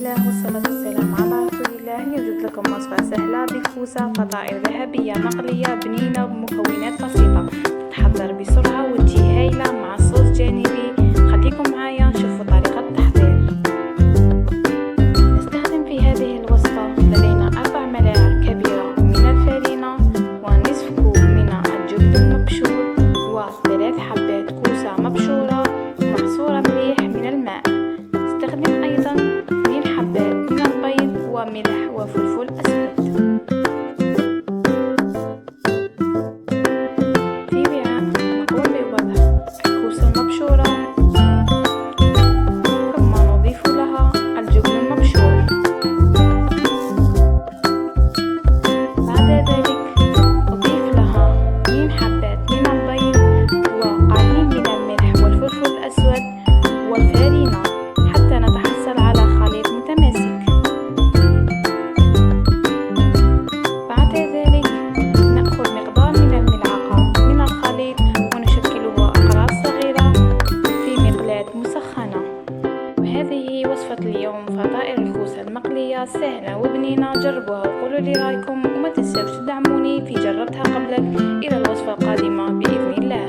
الله والصلاة والسلام على رسول الله. يوجد لكم وصفة سهلة بكوسة فطائر ذهبية مقلية بنينة بمكونات بسيطة، تتحضر بسرعة وتجي هايلة مع صوص جانبي. خليكم معايا نشوفوا طريقة التحضير. نستخدم في هذه الوصفة لدينا 4 ملاعق كبيرة من الفرينة ونصف كوب من الجبن المبشور و3 حبات كوسة مبشورة محصورة مليح من الماء. نستخدم أيضا 2 حبات من البيض وملح وفلفل أسود. في وعاء نقوم بوضع الكوسة المبشورة ثم نضيف لها الجبن المبشور. بعد ذلك أضيف لها 2 حبات من البيض وقليل من الملح والفلفل الأسود والفرينة حتى نتحصل على خليط متماسك. بعد ذلك نأخذ مقدار من الملعقة من الخليط ونشكله أقراص صغيرة في مقلاة مسخنة. وهذه وصفة اليوم، فطائر الكوسة المقلية سهلة وبنينة. جربوها وقولوا لي رأيكم، وما تنسوش تدعموني في جربتها قبلك. إلى الوصفة القادمة بإذن الله.